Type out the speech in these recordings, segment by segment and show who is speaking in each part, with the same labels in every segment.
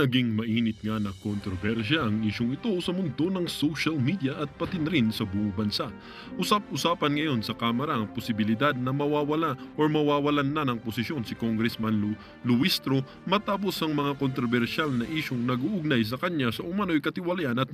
Speaker 1: Naging mainit nga na kontrobersya ang isyong ito sa mundo ng social media at pati na rin sa buong bansa. Usap-usapan ngayon sa Kamara ang posibilidad na mawawala o mawawalan na ng posisyon si Congressman Luistro matapos ang mga kontrobersyal na isyong nag-uugnay sa kanya sa umano'y katiwalian at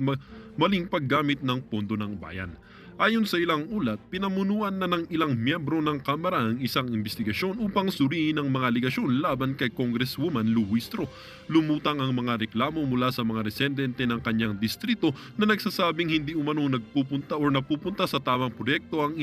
Speaker 1: maling paggamit ng pondo ng bayan. Ayon sa ilang ulat, pinamunuan na ng ilang miyembro ng Kamara ang isang investigasyon upang suriin ang mga aligasyon laban kay Congresswoman Luistro. Lumutang ang mga reklamo mula sa mga residente ng kanyang distrito na nagsasabing hindi umano nagpupunta o napupunta sa tamang proyekto ang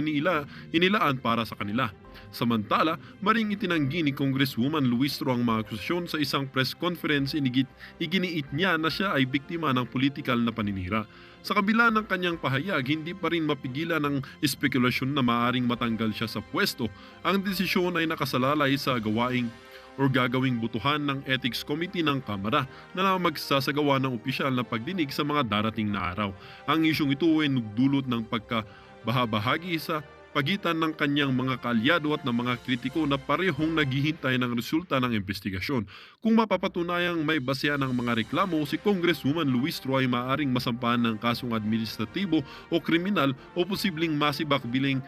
Speaker 1: inilaan para sa kanila. Samantala, maring itinanggi ni Congresswoman Luistro ang mga akusasyon sa isang press conference. Iginiit niya na siya ay biktima ng politikal na paninira. Sa kabila ng kanyang pahayag, hindi pa rin mapigilan ang espekulasyon na maaring matanggal siya sa pwesto. Ang desisyon ay nakasalalay sa gagawing butuhan ng Ethics Committee ng Kamara na magsasagawa ng opisyal na pagdinig sa mga darating na araw. Ang isyong ito ay nagdulot ng pagkabahabahagi sa pagitan ng kanyang mga kaalyado at ng mga kritiko na parehong naghihintay ng resulta ng investigasyon. Kung mapapatunayang may basehan ng mga reklamo, si Congresswoman Luistro ay maaring masampahan ng kasong administratibo o kriminal o posibleng masibak bilang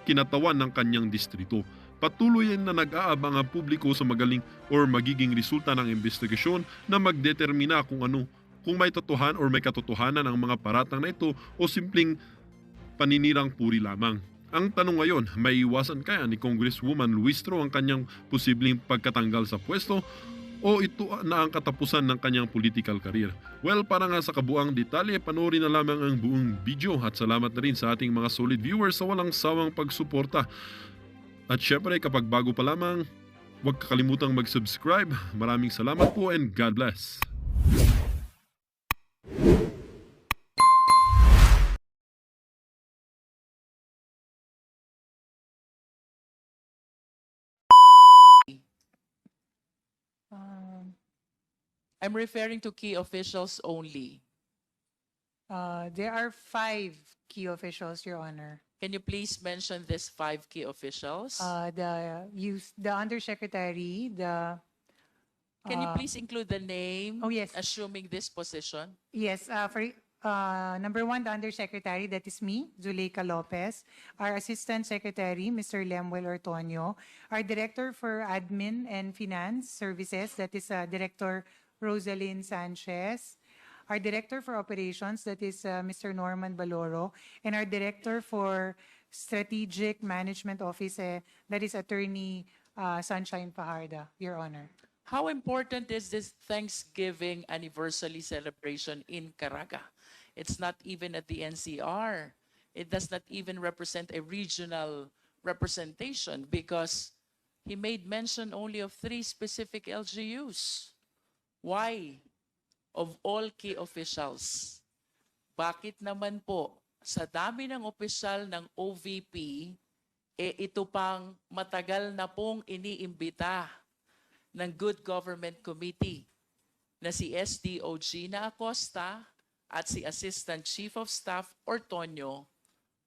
Speaker 1: kinatawan ng kanyang distrito. Patuloy na nag-aabang ang publiko sa magiging resulta ng investigasyon na magdetermina kung may katotohanan ang mga paratang na ito o simpleng paninirang puri lamang. Ang tanong ngayon, may iwasan kaya ni Congresswoman Luistro ang kanyang posibleng pagkatanggal sa pwesto o ito na ang katapusan ng kanyang political career? Well, para nga sa kabuang detalye, panoorin na lamang ang buong video at salamat na rin sa ating mga solid viewers sa walang sawang pagsuporta. At syempre, kapag bago pa lamang, huwag kakalimutang mag-subscribe. Maraming salamat po and God bless.
Speaker 2: I'm referring to key officials only.
Speaker 3: There are 5 key officials, Your Honor.
Speaker 2: Can you please mention these 5 key officials?
Speaker 3: The undersecretary,
Speaker 2: Can you please include the name?
Speaker 3: Oh, yes.
Speaker 2: Assuming this position.
Speaker 3: yes, number 1, the undersecretary, that is me, Zuleika Lopez. Our assistant secretary, Mr. Lemuel Ortonio. Our director for admin and finance services, that is Director Rosalyn Sanchez. Our Director for Operations, that is Mr. Norman Baloro, and our Director for Strategic Management Office, that is Attorney Sunshine Fajarda, Your Honor.
Speaker 2: How important is this Thanksgiving anniversary celebration in Caraga? It's not even at the NCR. It does not even represent a regional representation because he made mention only of 3 specific LGUs. Why? Of all key officials, bakit naman po sa dami ng opisyal ng OVP, ito pang matagal na pong iniimbita ng Good Government Committee na si SDO Gina Acosta at si Assistant Chief of Staff Ortonio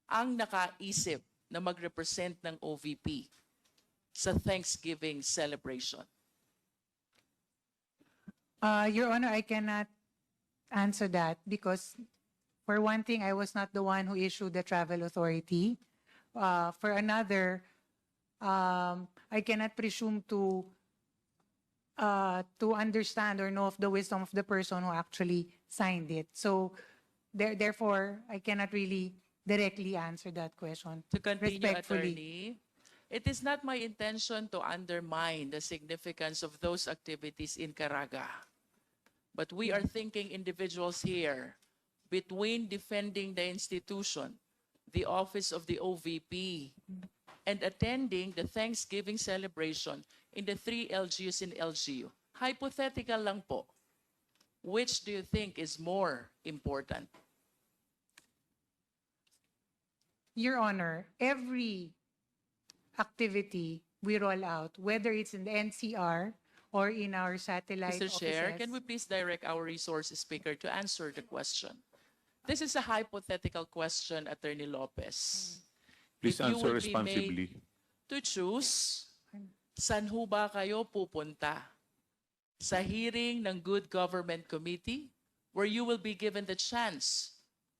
Speaker 2: ang nakaisip na mag-represent ng OVP sa Thanksgiving celebration?
Speaker 3: Your Honor, I cannot answer that because, for one thing, I was not the one who issued the travel authority. For another, I cannot presume to understand or know of the wisdom of the person who actually signed it. So, therefore, I cannot really directly answer that question.
Speaker 2: To continue,
Speaker 3: Respectfully.
Speaker 2: Attorney, it is not my intention to undermine the significance of those activities in Caraga. But we are thinking individuals here between defending the institution, the office of the OVP, and attending the Thanksgiving celebration in the 3 LGUs in LGU. Hypothetical lang po. Which do you think is more important?
Speaker 3: Your Honor, every activity we roll out, whether it's in the NCR or in our satellite
Speaker 2: Mr. Chair,
Speaker 3: offices.
Speaker 2: can we please direct our resource speaker to answer the question? This is a hypothetical question, Attorney Lopez.
Speaker 4: Please
Speaker 2: If you
Speaker 4: answer
Speaker 2: would be made
Speaker 4: responsibly.
Speaker 2: to choose, saan ho ba kayo pupunta? sa hearing ng Good Government Committee, where you will be given the chance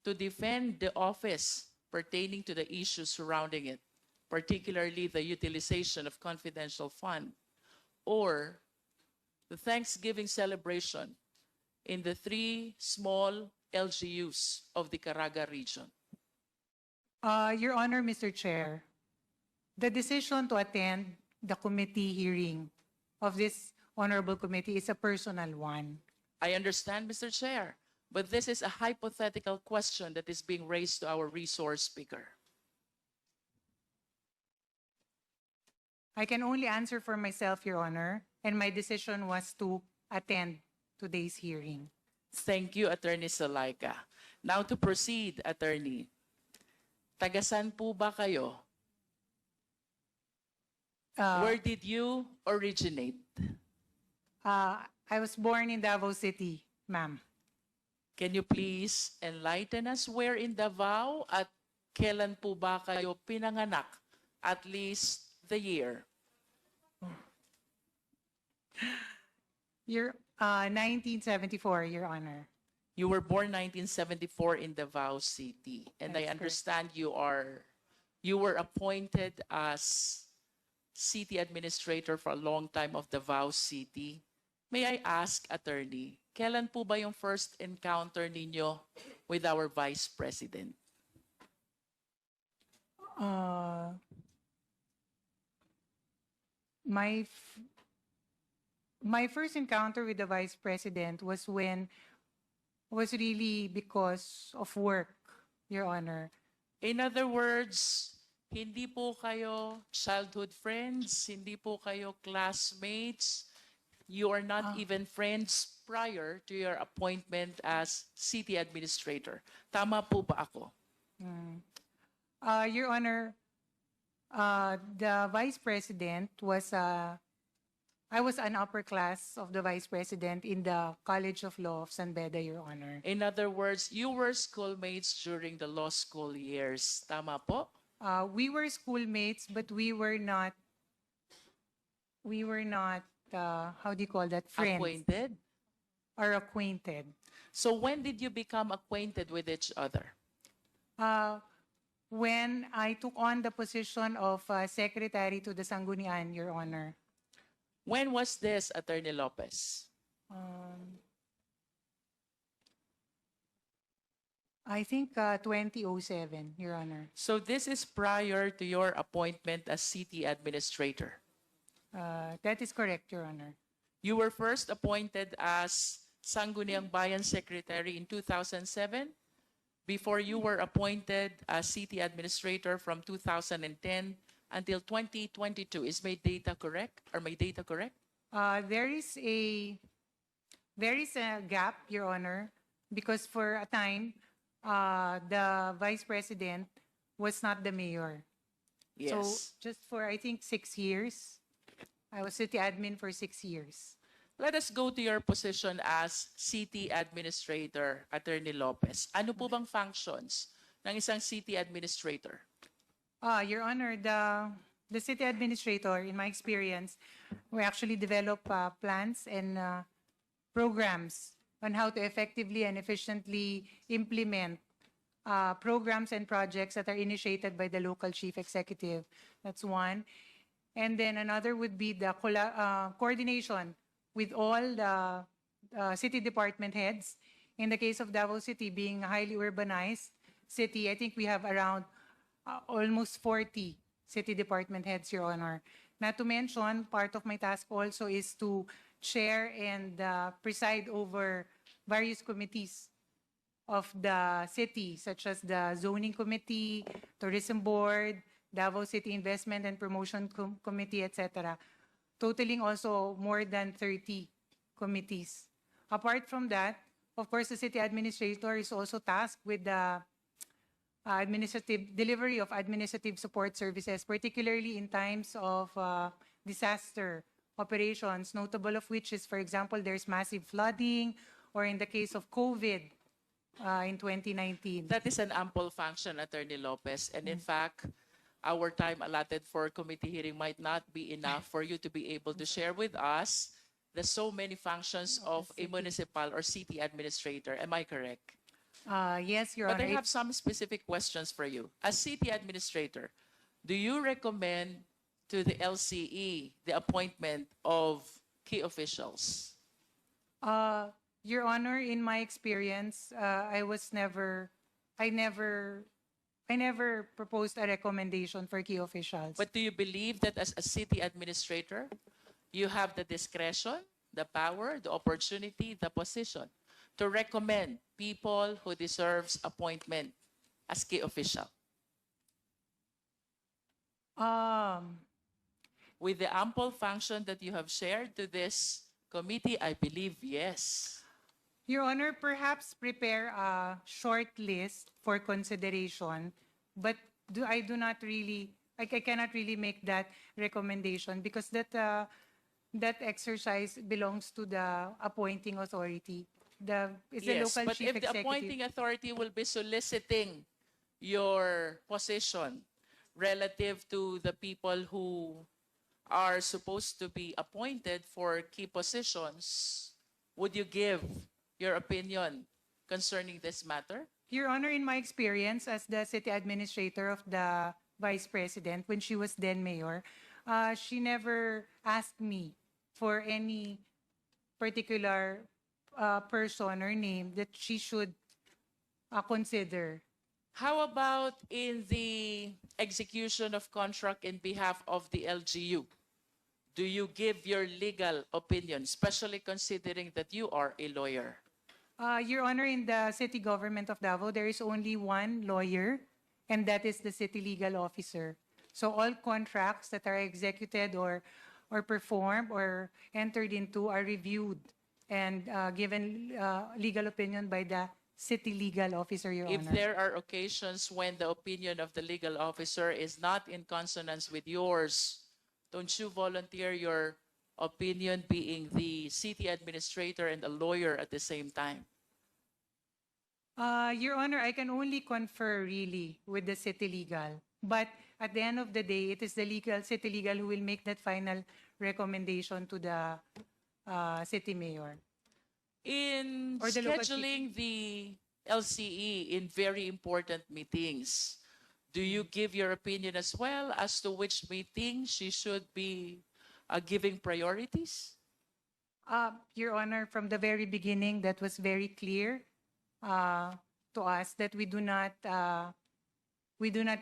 Speaker 2: to defend the office pertaining to the issues surrounding it, particularly the utilization of confidential fund, or the Thanksgiving celebration in the 3 small LGUs of the Caraga region.
Speaker 3: Your Honor, Mr. Chair, the decision to attend the committee hearing of this honorable committee is a personal one.
Speaker 2: I understand, Mr. Chair, but this is a hypothetical question that is being raised to our resource speaker.
Speaker 3: I can only answer for myself, Your Honor, and my decision was to attend today's hearing.
Speaker 2: Thank you, Attorney Salaika. Now to proceed, Attorney. Tagasan po ba kayo? Where did you originate?
Speaker 3: I was born in Davao City, ma'am.
Speaker 2: Can you please enlighten us where in Davao at kailan po ba kayo pinanganak? At least the year.
Speaker 3: Your 1974, Your Honor.
Speaker 2: You were born 1974 in Davao City, and I
Speaker 3: That's
Speaker 2: understand you were appointed as city administrator for a long time of Davao City. May I ask, Attorney, kailan po ba yung first encounter ninyo with our Vice President?
Speaker 3: My first encounter with the Vice President was really because of work, Your Honor.
Speaker 2: In other words, hindi po kayo childhood friends, hindi po kayo classmates, you are not even friends prior to your appointment as city administrator. Tama po ba ako?
Speaker 3: Your Honor, the Vice President was, I was an upper class of the Vice President in the College of Law of San Beda, Your Honor.
Speaker 2: In other words, you were schoolmates during the law school years. Tama po?
Speaker 3: We were schoolmates, but we were not, how do you call that, friends?
Speaker 2: Acquainted?
Speaker 3: Or acquainted.
Speaker 2: So when did you become acquainted with each other?
Speaker 3: When I took on the position of Secretary to the Sanggunian, Your Honor.
Speaker 2: When was this, Attorney Lopez?
Speaker 3: I think 2007, Your Honor.
Speaker 2: So this is prior to your appointment as city administrator.
Speaker 3: That is correct, Your Honor.
Speaker 2: You were first appointed as Sangguniang Bayan Secretary in 2007 before you were appointed as city administrator from 2010 until 2022. Is my data correct? Are my data correct?
Speaker 3: There is a gap, Your Honor, because for a time, the Vice President was not the mayor.
Speaker 2: Yes.
Speaker 3: So just for, I think, 6 years, I was city admin for 6 years.
Speaker 2: Let us go to your position as city administrator, Attorney Lopez. Ano po bang functions ng isang city administrator?
Speaker 3: Your Honor, the city administrator, in my experience, we actually develop plans and programs on how to effectively and efficiently implement programs and projects that are initiated by the local chief executive. That's one. And then another would be the coordination with all the city department heads. In the case of Davao City, being a highly urbanized city, I think we have around almost 40 city department heads, Your Honor. Not to mention, part of my task also is to chair and preside over various committees of the city, such as the Zoning Committee, Tourism Board, Davao City Investment and Promotion Committee, etc., totaling also more than 30 committees. Apart from that, of course, the city administrator is also tasked with the administrative delivery of administrative support services, particularly in times of disaster operations, notable of which is, for example, there's massive flooding, or in the case of COVID in 2019.
Speaker 2: That is an ample function, Attorney Lopez. And in fact, our time allotted for committee hearing might not be enough for you to be able to share with us the so many functions of a municipal or city administrator. Am I correct?
Speaker 3: Yes, Your
Speaker 2: But
Speaker 3: Honor.
Speaker 2: I have some specific questions for you. As city administrator, do you recommend to the LCE the appointment of key officials?
Speaker 3: Your Honor, in my experience, I never proposed a recommendation for key officials.
Speaker 2: But do you believe that as a city administrator, you have the discretion, the power, the opportunity, the position to recommend people who deserves appointment as key official? With the ample function that you have shared to this committee, I believe yes.
Speaker 3: Your Honor, perhaps prepare a short list for consideration, but I cannot really make that recommendation because that exercise belongs to the appointing authority. It's the
Speaker 2: Yes,
Speaker 3: local
Speaker 2: but
Speaker 3: chief
Speaker 2: if the
Speaker 3: executive.
Speaker 2: appointing authority will be soliciting your position relative to the people who are supposed to be appointed for key positions, would you give your opinion concerning this matter?
Speaker 3: Your Honor, in my experience as the city administrator of the vice president, when she was then mayor, she never asked me for any particular person or name that she should consider.
Speaker 2: How about in the execution of contract in behalf of the LGU? Do you give your legal opinion, especially considering that you are a lawyer?
Speaker 3: Your Honor, in the city government of Davao, there is only one lawyer, and that is the city legal officer. So all contracts that are executed or performed or entered into are reviewed and given legal opinion by the city legal officer, Your
Speaker 2: If
Speaker 3: Honor.
Speaker 2: there are occasions when the opinion of the legal officer is not in consonance with yours, don't you volunteer your opinion being the city administrator and a lawyer at the same time?
Speaker 3: Your Honor, I can only confer really with the city legal. But at the end of the day, it is the city legal who will make that final recommendation to the city mayor.
Speaker 2: In
Speaker 3: Or the local
Speaker 2: scheduling the LCE in very important meetings, do you give your opinion as well as to which meeting she should be giving priorities?
Speaker 3: Your Honor, from the very beginning, that was very clear to us that we do not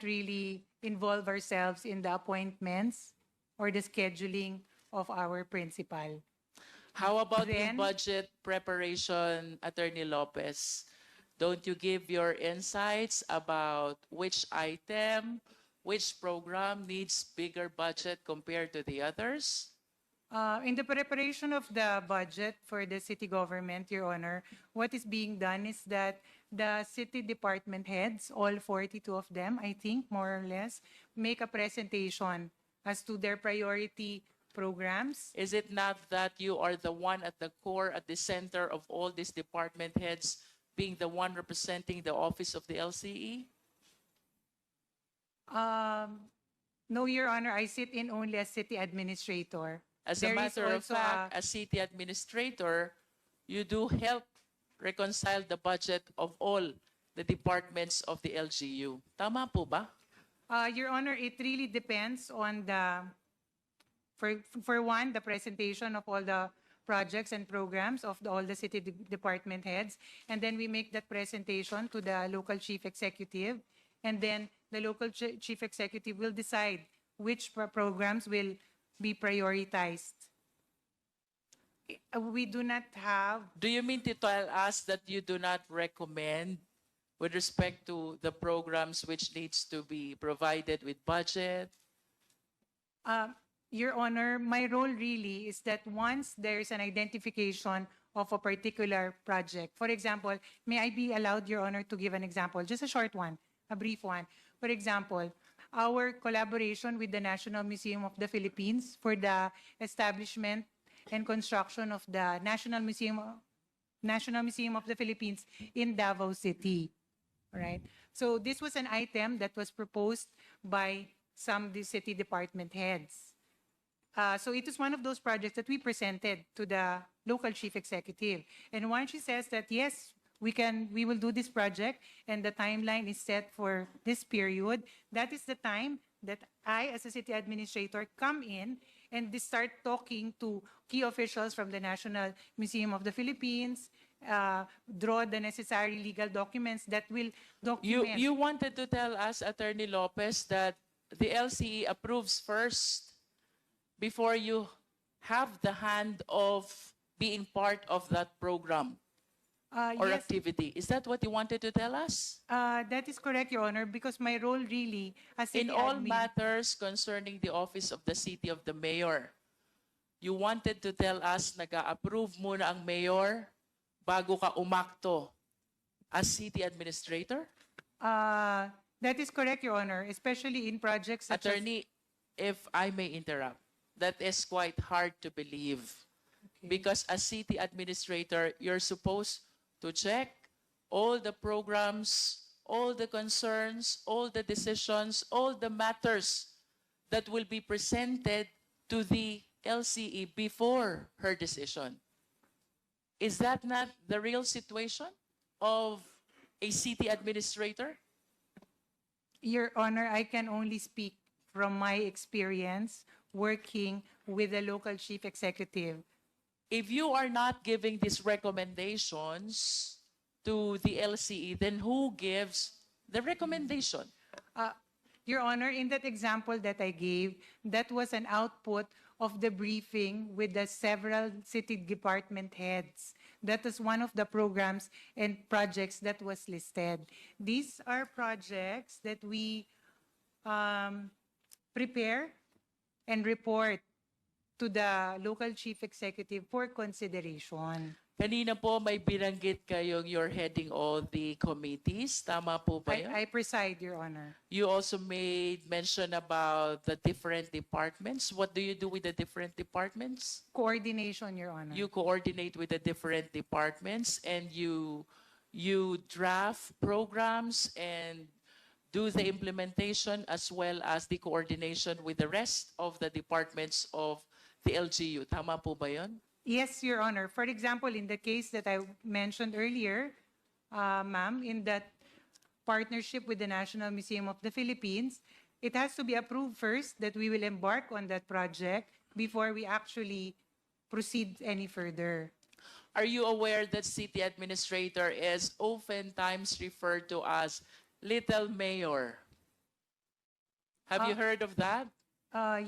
Speaker 3: really involve ourselves in the appointments or the scheduling of our principal.
Speaker 2: How about
Speaker 3: Then-
Speaker 2: in budget preparation, Attorney Lopez? Don't you give your insights about which item, which program needs bigger budget compared to the others?
Speaker 3: In the preparation of the budget for the city government, Your Honor, what is being done is that the city department heads, all 42 of them, I think, more or less, make a presentation as to their priority programs.
Speaker 2: Is it not that you are the one at the core, at the center of all these department heads, being the one representing the office of the LCE?
Speaker 3: No, Your Honor, I sit in only as city administrator.
Speaker 2: As a
Speaker 3: There is
Speaker 2: matter of
Speaker 3: also
Speaker 2: fact, as city administrator, you do help reconcile the budget of all the departments of the LGU. Tama po ba?
Speaker 3: Your Honor, it really depends on for one, the presentation of all the projects and programs of all the city department heads. And then we make that presentation to the local chief executive. And then the local chief executive will decide which programs will be prioritized. We do not have
Speaker 2: Do you mean to tell us that you do not recommend with respect to the programs which needs to be provided with budget?
Speaker 3: Your Honor, my role really is that once there is an identification of a particular project, for example, may I be allowed, Your Honor, to give an example, just a short one, a brief one. For example, our collaboration with the National Museum of the Philippines for the establishment and construction of the National Museum of the Philippines in Davao City. All right. So this was an item that was proposed by some of the city department heads. So it is one of those projects that we presented to the local chief executive. And once she says that, yes, we will do this project and the timeline is set for this period, that is the time that I, as a city administrator, come in and start talking to key officials from the National Museum of the Philippines, draw the necessary legal documents that will document.
Speaker 2: You wanted to tell us, Attorney Lopez, that the LCE approves first before you have the hand of being part of that program or
Speaker 3: Yes,
Speaker 2: activity. Is that what you wanted to tell us?
Speaker 3: that is correct, Your Honor, because my role really as city
Speaker 2: In all
Speaker 3: admin.
Speaker 2: matters concerning the office of the city of the mayor, you wanted to tell us nag-a-approve muna ang mayor bago ka umakto as city administrator?
Speaker 3: That is correct, Your Honor, especially in projects such as...
Speaker 2: Attorney, if I may interrupt, that is quite hard to believe. Because as city administrator, you're supposed to check all the programs, all the concerns, all the decisions, all the matters that will be presented to the LCE before her decision. Is that not the real situation of a city administrator?
Speaker 3: Your Honor, I can only speak from my experience working with the local chief executive.
Speaker 2: If you are not giving these recommendations to the LCE, then who gives the recommendation?
Speaker 3: Your Honor, in that example that I gave, that was an output of the briefing with the several city department heads. That is one of the programs and projects that was listed. These are projects that we prepare and report to the local chief executive for consideration.
Speaker 2: Kanina po may binanggit kayong you're heading all the committees. Tama po ba yun?
Speaker 3: I preside, Your Honor.
Speaker 2: You also made mention about the different departments. What do you do with the different departments?
Speaker 3: Coordination, Your Honor.
Speaker 2: You coordinate with the different departments and you draft programs and do the implementation as well as the coordination with the rest of the departments of the LGU. Tama po ba yun?
Speaker 3: Yes, Your Honor. For example, in the case that I mentioned earlier, ma'am, in that partnership with the National Museum of the Philippines, it has to be approved first that we will embark on that project before we actually proceed any further.
Speaker 2: Are you aware that city administrator is oftentimes referred to as Little Mayor? Have you heard of that?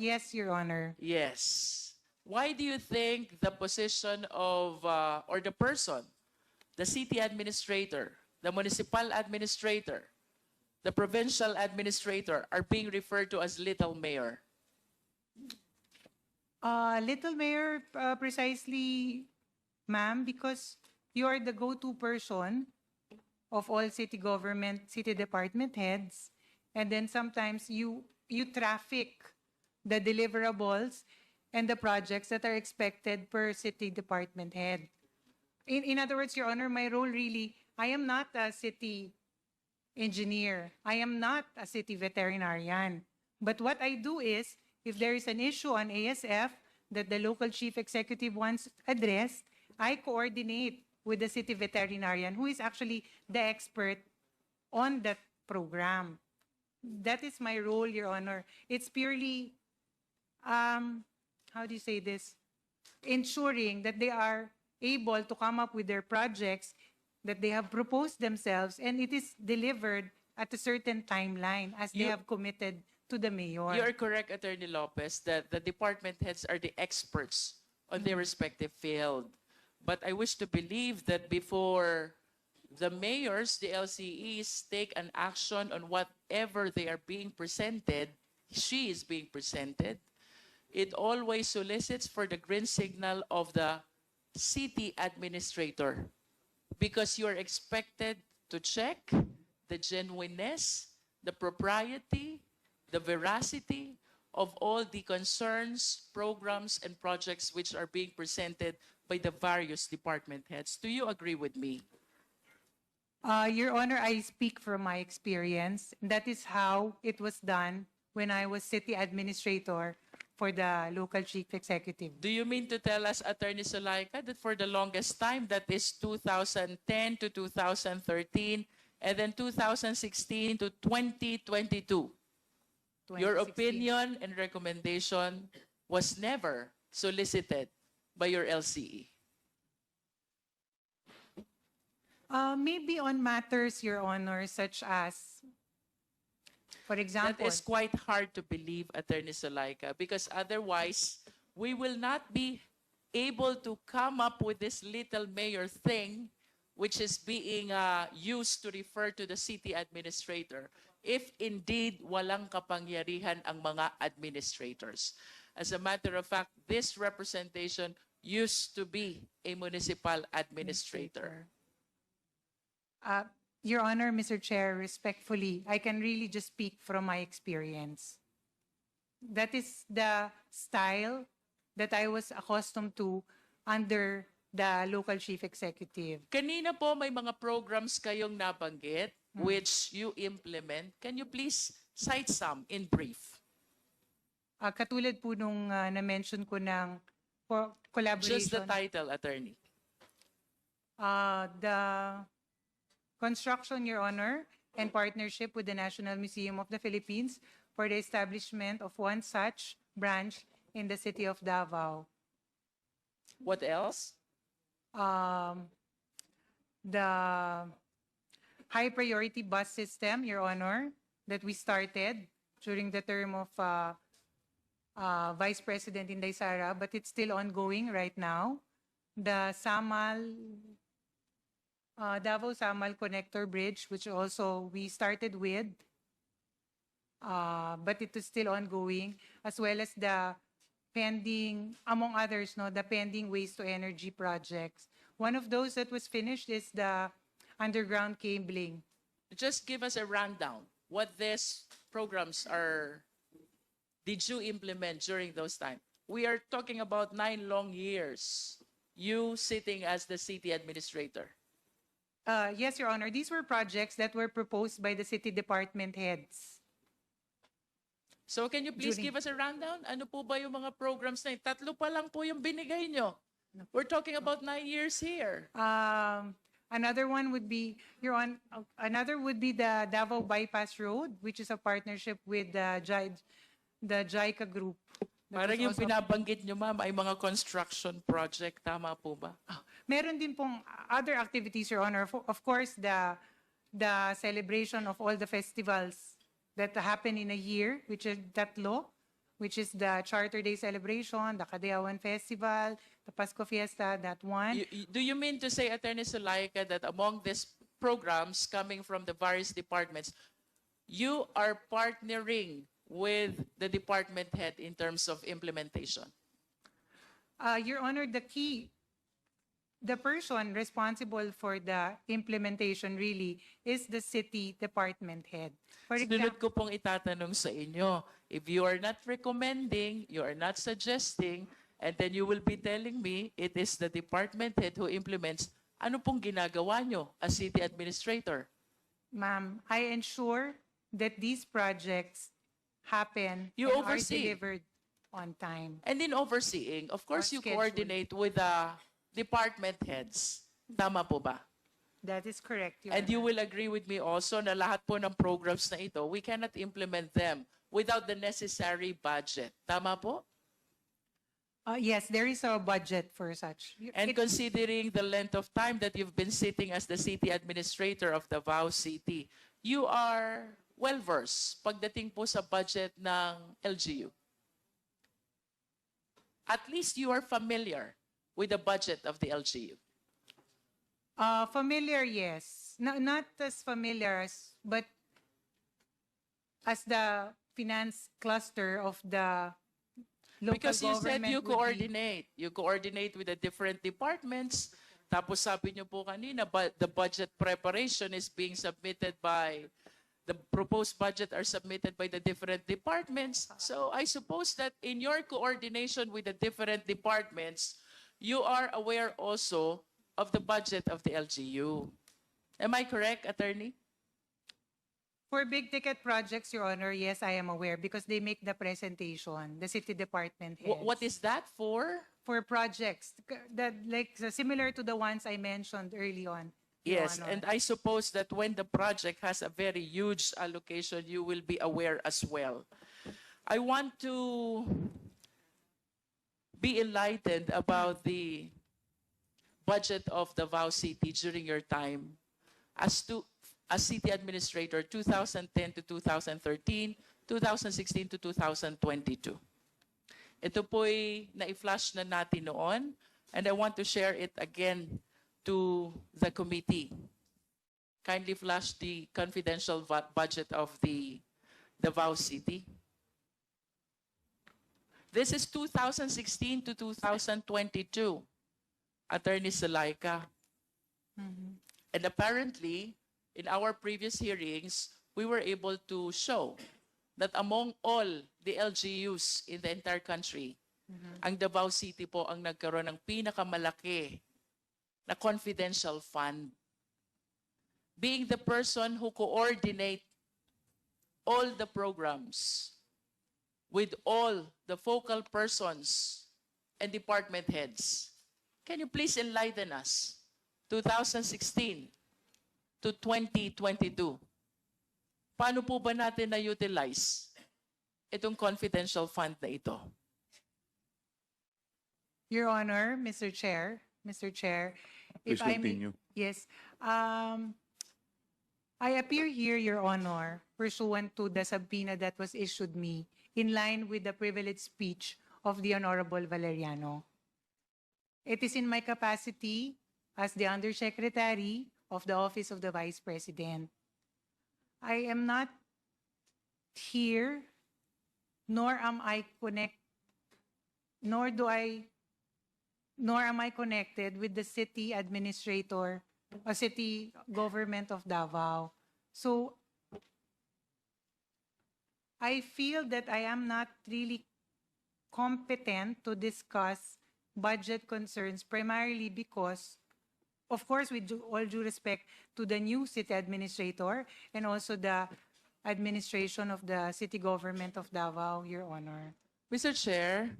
Speaker 3: Yes, Your Honor.
Speaker 2: Yes. Why do you think the position of, or the person, the city administrator, the municipal administrator, the provincial administrator are being referred to as Little Mayor?
Speaker 3: Little Mayor, precisely, ma'am, because you are the go-to person of all city government, city department heads, and then sometimes you traffic the deliverables and the projects that are expected per city department head. In other words, Your Honor, my role really, I am not a city engineer. I am not a city veterinarian. But what I do is, if there is an issue on ASF that the local chief executive wants addressed, I coordinate with the city veterinarian, who is actually the expert on that program. That is my role, Your Honor. It's purely, how do you say this? Ensuring that they are able to come up with their projects that they have proposed themselves and it is delivered at a certain timeline as they have committed to the mayor.
Speaker 2: You are correct, Attorney Lopez, that the department heads are the experts on their respective field. But I wish to believe that before the mayors, the LCEs, take an action on whatever they are being presented, she is being presented, it always solicits for the green signal of the city administrator because you are expected to check the genuineness, the propriety, the veracity of all the concerns, programs, and projects which are being presented by the various department heads. Do you agree with me?
Speaker 3: Your Honor, I speak from my experience. That is how it was done when I was city administrator for the local chief executive.
Speaker 2: Do you mean to tell us, Attorney Zulaika, that for the longest time, that is 2010 to 2013, and then 2016 to 2022, your
Speaker 3: 2016.
Speaker 2: opinion and recommendation was never solicited by your LCE?
Speaker 3: Maybe on matters, Your Honor, such as, for
Speaker 2: That
Speaker 3: example,
Speaker 2: is quite hard to believe, Attorney Zulaika, because otherwise, we will not be able to come up with this little mayor thing, which is being used to refer to the city administrator, if indeed walang kapangyarihan ang mga administrators. As a matter of fact, this representation used to be a municipal administrator.
Speaker 3: Your Honor, Mr. Chair, respectfully, I can really just speak from my experience. That is the style that I was accustomed to under the local chief executive.
Speaker 2: Kanina po may mga programs kayong nabanggit which you implement. Can you please cite some in brief?
Speaker 3: Katulad po nung na-mention ko ng collaboration.
Speaker 2: Just the title, Attorney.
Speaker 3: The construction, Your Honor, and partnership with the National Museum of the Philippines for the establishment of one such branch in the city of Davao.
Speaker 2: What else?
Speaker 3: The high priority bus system, Your Honor, that we started during the term of Vice President Inday Sara, but it's still ongoing right now. The Davao-Samal Connector Bridge, which also we started with, but it is still ongoing, as well as the pending, among others, the pending waste to energy projects. One of those that was finished is the underground cabling.
Speaker 2: Just give us a rundown. What these programs did you implement during those times? We are talking about 9 long years, you sitting as the city administrator.
Speaker 3: Yes, Your Honor, these were projects that were proposed by the city department heads.
Speaker 2: So can you please give us a rundown? Ano po ba yung mga programs na yun? 3 pa lang po yung binigay nyo. We're talking about 9 years here.
Speaker 3: Another one would be, another would be the Davao Bypass Road, which is a partnership with the JICA group. That
Speaker 2: Parang
Speaker 3: was
Speaker 2: yung
Speaker 3: also-
Speaker 2: binabanggit nyo, ma'am, ay mga construction project. Tama po ba?
Speaker 3: Meron din pong other activities, Your Honor. Of course, the celebration of all the festivals that happen in a year, which is tatlo, which is the Charter Day celebration, the Kadayawan Festival, the Pasko Fiesta, that one.
Speaker 2: Do you mean to say, Attorney Zulaika, that among these programs coming from the various departments, you are partnering with the department head in terms of implementation?
Speaker 3: Your Honor, the person responsible for the implementation really is the city department head. For
Speaker 2: Sunod ko pong itatanong sa inyo, if you are not recommending, you are not suggesting, and then you will be telling me it is the department head who implements, ano pong ginagawa nyo as city administrator?
Speaker 3: Ma'am, I ensure that these projects happen
Speaker 2: You
Speaker 3: and
Speaker 2: oversee.
Speaker 3: are delivered on time.
Speaker 2: And in overseeing, of course, you
Speaker 3: schedule.
Speaker 2: coordinate with the department heads. Tama po ba?
Speaker 3: That is correct, Your
Speaker 2: And you
Speaker 3: Honor.
Speaker 2: will agree with me also na lahat po ng programs na ito, we cannot implement them without the necessary budget. Tama po?
Speaker 3: Yes, there is a budget for such.
Speaker 2: And
Speaker 3: It-
Speaker 2: considering the length of time that you've been sitting as the city administrator of Davao City, you are well-versed pagdating po sa budget ng LGU. At least you are familiar with the budget of the LGU.
Speaker 3: Familiar, yes. Not as familiar as, but as the finance cluster of the local
Speaker 2: Because you said
Speaker 3: government
Speaker 2: you
Speaker 3: would be-
Speaker 2: coordinate. You coordinate with the different departments. Tapos sabi niyo po kanina, but the budget preparation is being submitted by, the proposed budget are submitted by the different departments. So I suppose that in your coordination with the different departments, you are aware also of the budget of the LGU. Am I correct, Attorney?
Speaker 3: For big ticket projects, Your Honor, yes, I am aware because they make the presentation, the city department heads.
Speaker 2: What is that for?
Speaker 3: For projects that similar to the ones I mentioned early on, Your
Speaker 2: Yes,
Speaker 3: Honor.
Speaker 2: and I suppose that when the project has a very huge allocation, you will be aware as well. I want to be enlightened about the budget of Davao City during your time as city administrator 2010 to 2013, 2016 to 2022. Ito po'y na-flash na natin noon, and I want to share it again to the committee. Kindly flash the confidential budget of the Davao City. This is 2016 to 2022, Attorney Salaika. And apparently, in our previous hearings, we were able to show that among all the LGUs in the entire country, ang Davao City po ang nagkaroon ng pinakamalaki na confidential fund. Being the person who coordinate all the programs with all the focal persons and department heads. Can you please enlighten us? 2016 to 2022. Paano po ba natin na-utilize itong confidential fund na ito?
Speaker 3: Your Honor, Mr. Chair,
Speaker 4: Please continue.
Speaker 3: Yes. I appear here, Your Honor, pursuant to the subpoena that was issued me in line with the privileged speech of the Honorable Valeriano. It is in my capacity as the Undersecretary of the Office of the Vice President. I am not here, nor am I connected with the city administrator or city government of Davao. So I feel that I am not really competent to discuss budget concerns primarily because, of course, with all due respect to the new city administrator and also the administration of the city government of Davao, Your Honor.
Speaker 2: Mr. Chair,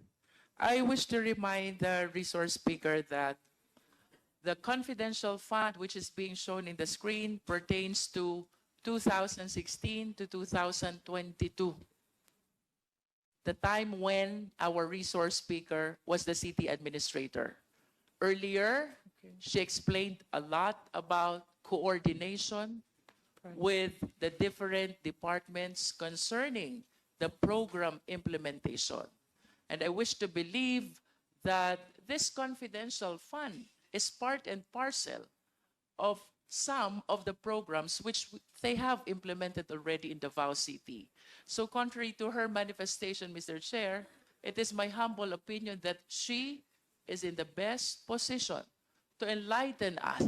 Speaker 2: I wish to remind the resource speaker that the confidential fund which is being shown in the screen pertains to 2016 to 2022, the time when our resource speaker was the city administrator. Earlier, she explained a lot about coordination with the different departments concerning the program implementation. And I wish to believe that this confidential fund is part and parcel of some of the programs which they have implemented already in Davao City. So contrary to her manifestation, Mr. Chair, it is my humble opinion that she is in the best position to enlighten us.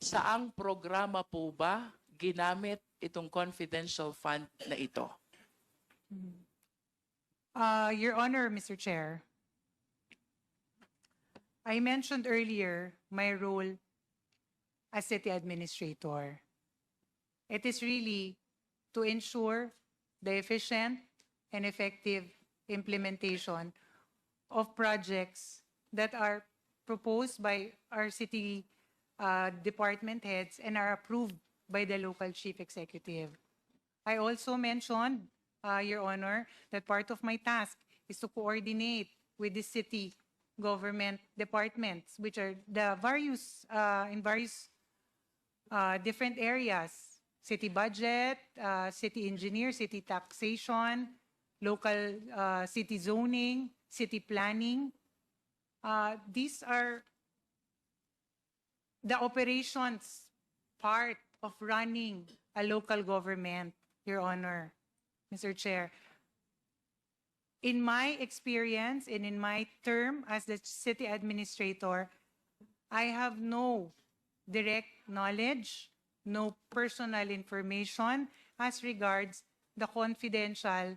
Speaker 2: Saang programa po ba ginamit itong confidential fund na ito?
Speaker 3: Your Honor, Mr. Chair, I mentioned earlier my role as city administrator. It is really to ensure the efficient and effective implementation of projects that are proposed by our city department heads and are approved by the local chief executive. I also mentioned, Your Honor, that part of my task is to coordinate with the city government departments, which are the various in various different areas: city budget, city engineer, city taxation, local city zoning, city planning. These are the operations part of running a local government, Your Honor, Mr. Chair. In my experience and in my term as the city administrator, I have no direct knowledge, no personal information as regards the confidential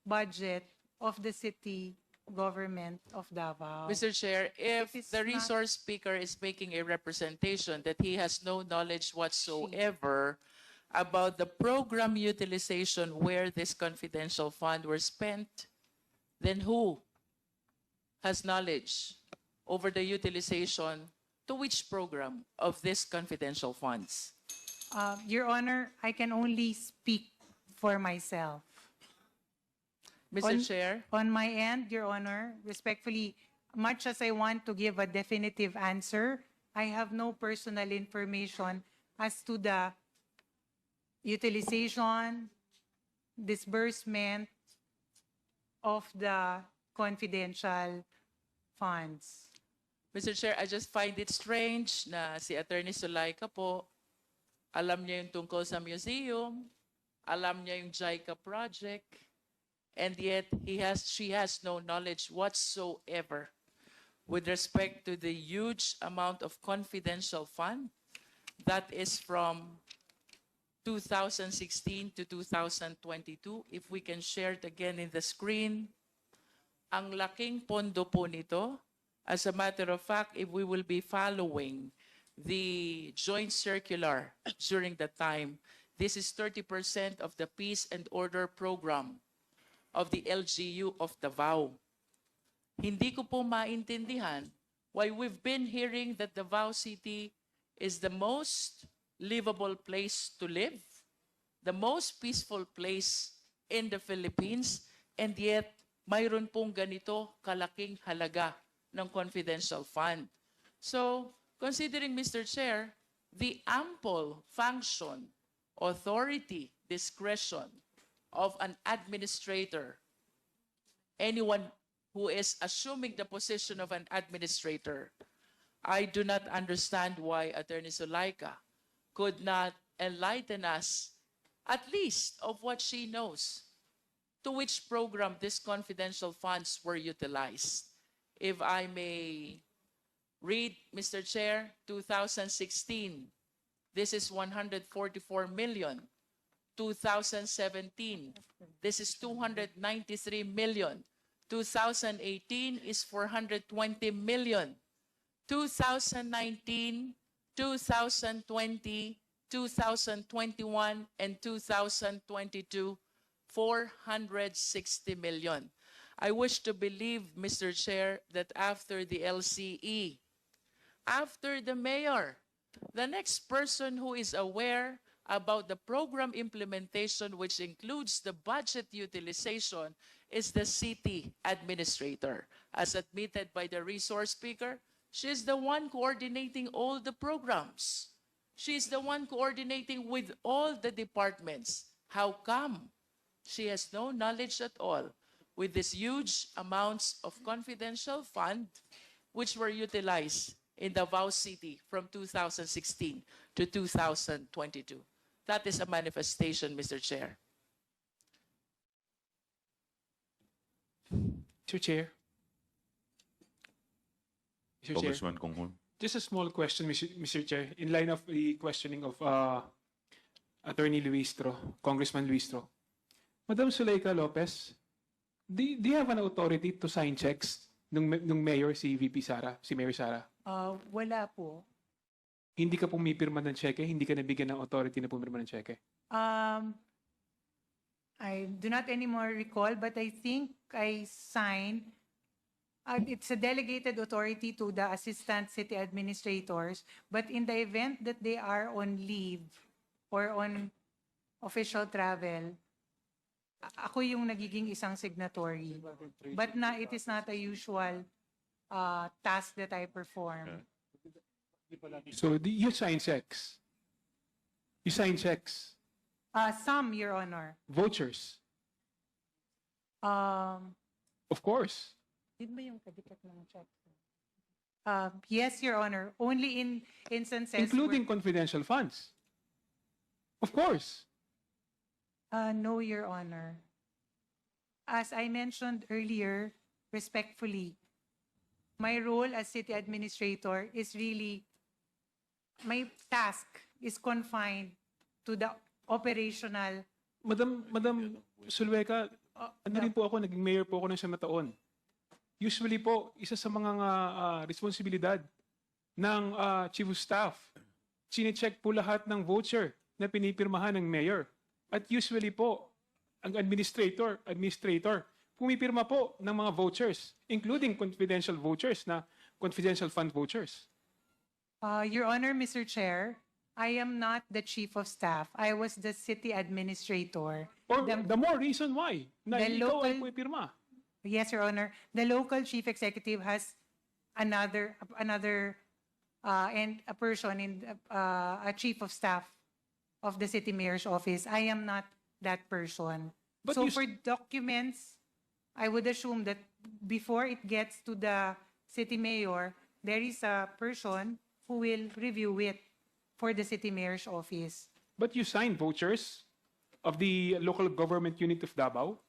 Speaker 3: budget of the city government of Davao.
Speaker 2: Mr. Chair, if
Speaker 3: It is
Speaker 2: the
Speaker 3: not-
Speaker 2: resource speaker is making a representation that he has no knowledge whatsoever, about the program utilization where this confidential fund were spent, then who has knowledge over the utilization to which program of these confidential funds?
Speaker 3: Your Honor, I can only speak for myself.
Speaker 2: Mr. Chair,
Speaker 3: On my end, Your Honor, respectfully, much as I want to give a definitive answer, I have no personal information as to the utilization, disbursement of the confidential funds.
Speaker 2: Mr. Chair, I just find it strange na si Attorney Sulaika po, alam niya yung tungkol sa museum, alam niya yung JICA project, and yet she has no knowledge whatsoever with respect to the huge amount of confidential fund that is from 2016 to 2022. If we can share it again in the screen, ang laking pondo po nito. As a matter of fact, if we will be following the joint circular during the time, this is 30% of the Peace and Order Program of the LGU of Davao. Hindi ko po maintindihan why we've been hearing that Davao City is the most livable place to live, the most peaceful place in the Philippines, and yet mayroon pong ganito kalaking halaga ng confidential fund. So, considering, Mr. Chair, the ample function, authority, discretion of an administrator, anyone who is assuming the position of an administrator, I do not understand why Attorney Sulaika could not enlighten us, at least of what she knows, to which program these confidential funds were utilized. If I may read, Mr. Chair, 2016, this is 144 million. 2017, this is 293 million. 2018 is 420 million. 2019, 2020, 2021, and 2022, 460 million. I wish to believe, Mr. Chair, that after the LCE, after the mayor, the next person who is aware about the program implementation, which includes the budget utilization, is the city administrator. As admitted by the resource speaker, she's the one coordinating all the programs. She's the one coordinating with all the departments. How come she has no knowledge at all with these huge amounts of confidential fund which were utilized in Davao City from 2016 to 2022? That is a manifestation, Mr. Chair.
Speaker 5: Mr. Chair. Mr. Chair.
Speaker 4: Congressman Konghon.
Speaker 5: Just a small question, Mr. Chair, in line of the questioning of Attorney Luistro, Congressman Luistro. Madam Zuleika Lopez, do you have an authority to sign checks nung mayor si VP Sara, si Mayor Sara?
Speaker 3: Wala po.
Speaker 5: Hindi ka pumipirma ng cheque? Hindi ka nabigyan ng authority na pumirma ng cheque?
Speaker 3: I do not anymore recall, but I think I signed. It's a delegated authority to the assistant city administrators, but in the event that they are on leave or on official travel, ako yung nagiging isang signatory. But it is not a usual task that I perform.
Speaker 5: So you sign checks? You sign checks?
Speaker 3: Some, Your Honor.
Speaker 5: Vouchers? Of course.
Speaker 3: Din ba yung kadikat ng check? Yes, Your Honor. Only in instances
Speaker 5: Including confidential funds? Of course.
Speaker 3: No, Your Honor. As I mentioned earlier, respectfully, my role as city administrator is really, my task is confined to the operational.
Speaker 5: Madam Sulweka, ano rin po ako, naging mayor po ako ng 7 taon. Usually po, isa sa mga responsibilidad ng chief of staff, chinecheck po lahat ng voucher na pinipirmahan ng mayor. At usually po, ang administrator, pumipirma po ng mga vouchers, including confidential vouchers na confidential fund vouchers.
Speaker 3: Your Honor, Mr. Chair, I am not the chief of staff. I was the city administrator.
Speaker 5: Or the more reason why na
Speaker 3: The
Speaker 5: ikaw ay
Speaker 3: local-
Speaker 5: pumipirma.
Speaker 3: Yes, Your Honor. The local chief executive has another and a person in a chief of staff of the city mayor's office. I am not that person.
Speaker 5: But
Speaker 3: So
Speaker 5: you s-
Speaker 3: for documents, I would assume that before it gets to the city mayor, there is a person who will review it for the city mayor's office.
Speaker 5: But you signed vouchers of the local government unit of Davao.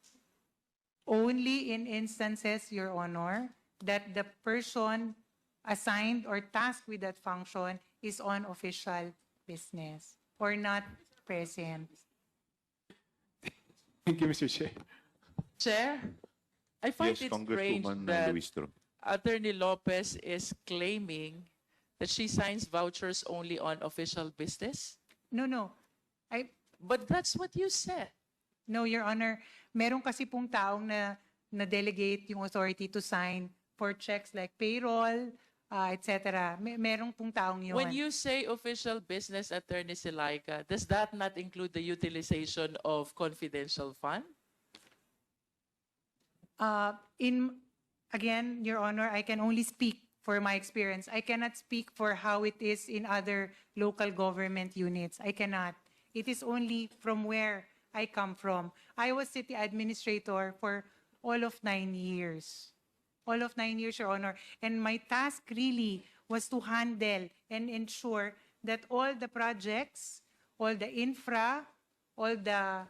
Speaker 3: Only in instances, Your Honor, that the person assigned or tasked with that function is on official business or not present.
Speaker 5: Thank you, Mr. Chair.
Speaker 2: Chair, I find
Speaker 4: Yes,
Speaker 2: it strange
Speaker 4: Congresswoman
Speaker 2: that
Speaker 4: Luistro.
Speaker 2: Attorney Lopez is claiming that she signs vouchers only on official business.
Speaker 3: No.
Speaker 2: But that's what you said.
Speaker 3: No, Your Honor. Meron kasi pong taong na-delegate yung authority to sign for checks like payroll, etc. Merong pong taong yun.
Speaker 2: When you say official business, Attorney Silaika, does that not include the utilization of confidential fund?
Speaker 3: Again, Your Honor, I can only speak for my experience. I cannot speak for how it is in other local government units. I cannot. It is only from where I come from. I was city administrator for all of 9 years. All of 9 years, Your Honor. And my task really was to handle and ensure that all the projects, all the infra, all the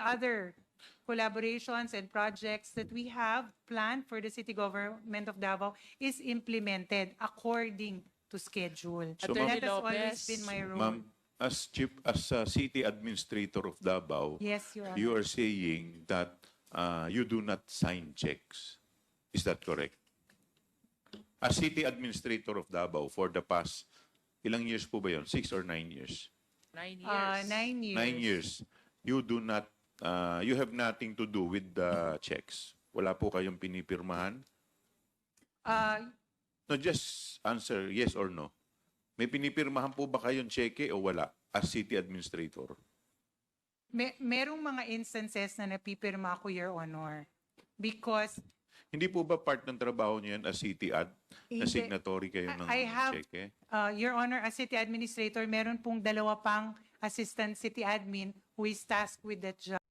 Speaker 3: other collaborations and projects that we have planned for the city government of Davao is implemented according to schedule.
Speaker 4: So,
Speaker 2: Attorney
Speaker 3: That has always
Speaker 2: Lopez,
Speaker 3: been my role.
Speaker 4: Ma'am, as city administrator of Davao,
Speaker 3: Yes, Your Honor.
Speaker 4: you are saying that you do not sign checks. Is that correct? As city administrator of Davao for the past, ilang years po ba yun? 6 or 9 years?
Speaker 2: 9 years.
Speaker 3: 9 years.
Speaker 4: 9 years. You do not, you have nothing to do with the checks. Wala po kayong pinipirmahan? No, just answer yes or no. May pinipirmahan po ba kayong cheque o wala as city administrator?
Speaker 3: Merong mga instances na napipirma ko, Your Honor. Because
Speaker 4: Hindi po ba part ng trabaho niyo yan as city ad? Na
Speaker 3: Hindi.
Speaker 4: signatory kayo ng
Speaker 3: I have,
Speaker 4: cheque?
Speaker 3: Your Honor, as city administrator, meron pong dalawa pang assistant city admin who is tasked with that job.